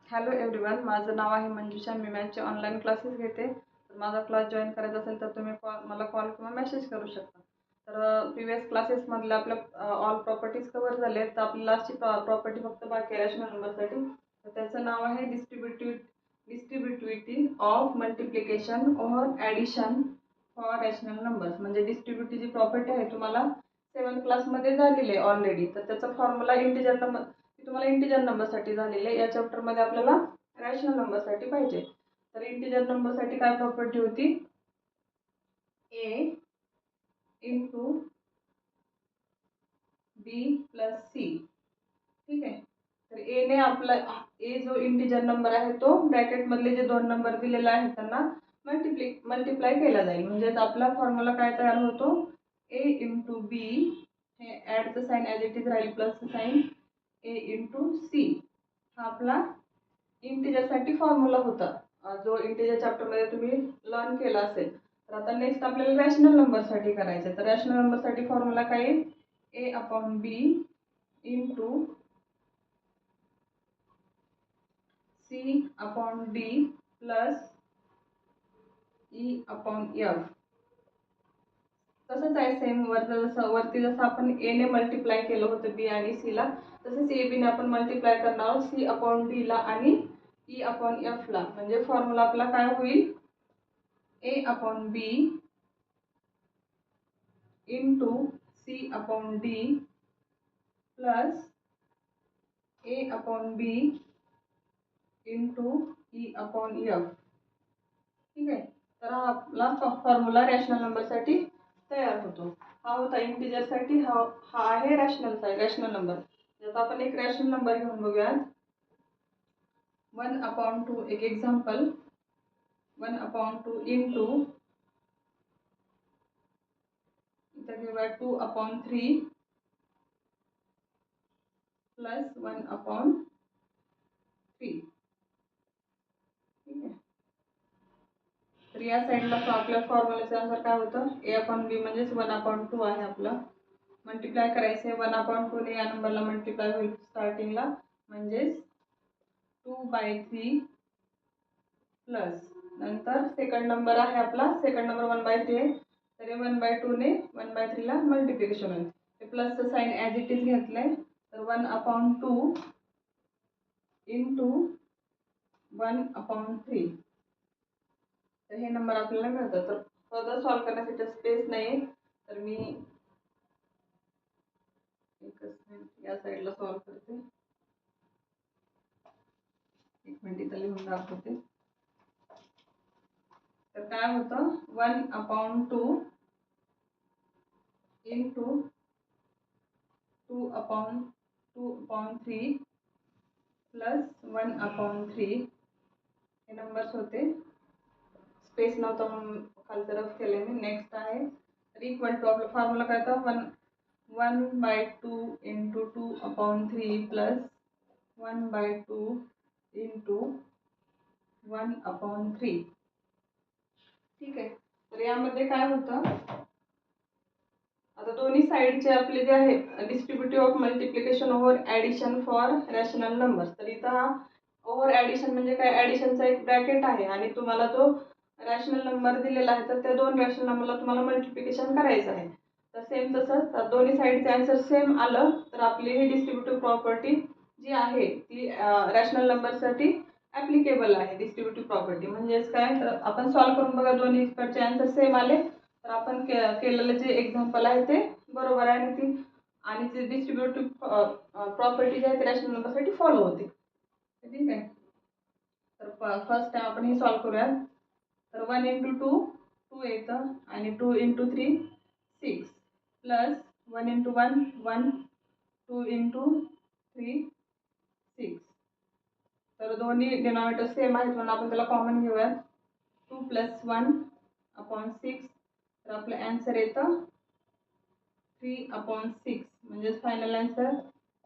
Hello everyone, माझं नाव आहे मंजुषा. मी मॅथचे online classes घेते. तर माझा क्लास जॉईन करायचा असेल तर तुम्ही मला कॉल किंवा मेसेज करू शकता. तर प्रिव्हियस क्लासेसमधले आपल्या ऑल प्रॉपर्टीज कव्हर झाले आहेत. तर आपली लास्टची प्रॉपर्टी फक्त बाकी आहे रॅशनल नंबरसाठी. तर त्याचं नाव आहे distributivity of multiplication or addition for rational numbers. म्हणजे डिस्ट्रीब्युटिव्हिटी प्रॉपर्टी आहे तुम्हाला 7th क्लासमध्ये झालेली आहे ऑलरेडी. तर त्याचा फॉर्म्युला इंटिजर नंबर तुम्हाला इंटिजर नंबरसाठी झालेले आहे. या चॅप्टरमध्ये आपल्याला रॅशनल नंबरसाठी पाहिजे. तर इंटिजर नंबरसाठी काय प्रॉपर्टी होती? ए इंटू बी प्लस सी. ठीक आहे. तर ए ने आपला ए जो इंटिजर नंबर आहे तो ब्रॅकेटमधले जे दोन नंबर दिलेले आहेत त्यांना मल्टिप्लाय केला जाईल. म्हणजेच आपला फॉर्म्युला काय तयार होतो? ए इंटू बी, हे ॲडचं साईन ॲज इट इज राहील, प्लसचं साईन, ए इंटू सी. हा आपला इंटिजरसाठी फॉर्म्युला होता, जो इंटिजर चॅप्टरमध्ये तुम्ही लर्न केला असेल. तर आता नेक्स्ट आपल्याला रॅशनल नंबरसाठी करायचं आहे. तर रॅशनल नंबरसाठी फॉर्म्युला काय आहे? A upon B into C upon D plus E upon F. तसंच आहे सेम वरती जसं आपण ए ने मल्टिप्लाय केलं होतं बी आणि सी ला, तसंच ए बी ने आपण मल्टिप्लाय करणार आहोत सी अपॉन डी ला आणि ई अपॉन एफ ला. म्हणजे फॉर्म्युला आपला काय होईल? A upon B into C upon D plus A upon B into E upon F. ठीक आहे. तर हा आपला फॉर्म्युला रॅशनल नंबरसाठी तयार होतो. हा होता इंटिजरसाठी. हा आहे रॅशनल नंबर. आता आपण एक रॅशनल नंबर घेऊन बघूयात. 1/2. एक एक्झाम्पल, 1/2 इंटू इथं घेऊया 2/3 प्लस 1/3. ठीक आहे. तर या साईडला आपल्या फॉर्म्युल्याच्या अनुसार काय होतं? ए अपॉन बी म्हणजेच 1/2 आहे आपलं. मल्टिप्लाय करायचं आहे 1/2 ने या नंबरला मल्टिप्लाय होईल स्टार्टिंगला, म्हणजेच 2/3 प्लस नंतर सेकंड नंबर आहे आपला, सेकंड नंबर 1/3 आहे. तर 1/2 ने 1/3 ला मल्टिप्लिकेशन होईल. ते प्लसचं साईन ॲज इट इज घेतलंय. तर 1/2 इंटू 1/3. तर हे नंबर आपल्याला मिळतात. तर फर्दर सॉल्व करण्यासाठी स्पेस नाही, तर मी एकच मिनिट या साईडला सॉल्व करते. एक मिनिट इथं लिहून दाखवते. तर काय होतं? 1/2 इंटू 2/3 प्लस 1/3 हे नंबर्स होते. स्पेस नव्हता म्हणून खालचं रफ केले मी. नेक्स्ट आहे इक्वल टू. आपला फॉर्म्युला काय होता? 1/2 इंटू 2/3 प्लस 1/2 इंटू 1/3. ठीक आहे. तर यामध्ये काय होतं? आता दोन्ही साईडचे आपले जे आहे distributive of multiplication over addition for rational numbers. तर इथं हा ओव्हर ॲडिशन म्हणजे काय? ॲडिशनचा एक ब्रॅकेट आहे आणि तुम्हाला तो रॅशनल नंबर दिलेला आहे. तर त्या दोन रॅशनल नंबरला तुम्हाला मल्टिप्लिकेशन करायचं आहे. तर सेम तसंच दोन्ही साईडचे आन्सर सेम आलं तर आपली ही डिस्ट्रीब्युटिव्ह प्रॉपर्टी जी आहे ती रॅशनल नंबरसाठी ॲप्लिकेबल आहे. डिस्ट्रीब्युटिव्ह प्रॉपर्टी म्हणजेच काय? तर आपण सॉल्व करून बघा, दोन्हीकडचे आन्सर सेम आले तर आपण केलेलं जे एक्झाम्पल आहे ते बरोबर आहे आणि ती डिस्ट्रीब्युटिव्ह प्रॉपर्टी जी आहे ती रॅशनल नंबरसाठी फॉलो होते. ठीक आहे. तर फर्स्ट टाइम आपण हे सॉल्व करूया. तर 1 इंटू 2 येतं आणि 2 इंटू 3 6 प्लस 1 इंटू 1 1 2 इंटू 3 6. तर दोन्ही डिनॉमिनेटर सेम आहेत म्हणून आपण त्याला कॉमन घेऊयात. 2 प्लस 1/6. तर आपलं आन्सर येतं 3/6. म्हणजे फायनल आन्सर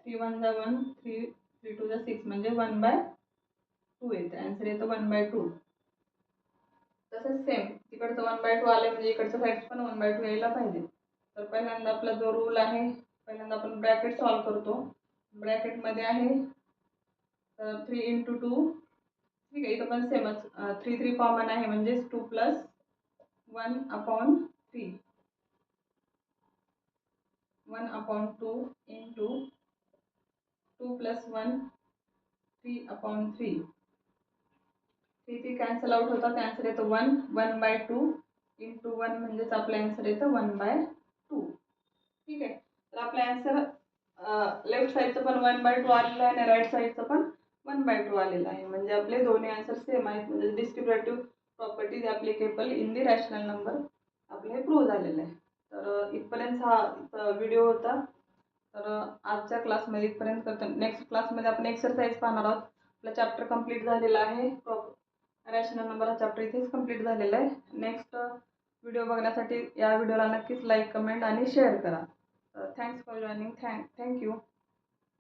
3 1 जा 1 3 3 2 जा 6 म्हणजे 1/2 येतं. आन्सर येतं 1/2. तसंच सेम तिकडचं 1/2 आलं म्हणजे इकडच्या साईड पण 1/2 यायला पाहिजे. तर पहिल्यांदा आपला जो रूल आहे, पहिल्यांदा आपण ब्रॅकेट सॉल्व करतो. ब्रॅकेटमध्ये आहे तर 3 × 2, ठीक आहे. इथं पण सेमच 3 कॉमन आहे म्हणजेच 2 + 1/3, 1/2 × 2 + 1 3/3. 3 कॅन्सल आउट होतात, आन्सर येतो 1. 1/2 × 1 म्हणजेच आपला आन्सर येतं 1/2. ठीक आहे. तर आपला आन्सर लेफ्ट साईडचं पण 1/2 आलेलं आहे आणि राईट साईडचं पण 1/2 आलेलं आहे. म्हणजे आपले दोन्ही आन्सर सेम आहेत. म्हणजे distributive properties applicable in the rational number आपले हे प्रूव्ह झालेलं आहे. तर इथपर्यंत हा व्हिडिओ होता. तर आजच्या क्लासमध्ये इथपर्यंत करतो. नेक्स्ट क्लासमध्ये आपण एक्सरसाइज पाहणार आहोत. आपला चॅप्टर कंप्लीट झालेला आहे. रॅशनल नंबर हा चॅप्टर इथेच कंप्लीट झालेला आहे. नेक्स्ट व्हिडिओ बघण्यासाठी या व्हिडिओला नक्कीच लाईक, कमेंट आणि शेअर करा. Thanks for joining. थँक्यू.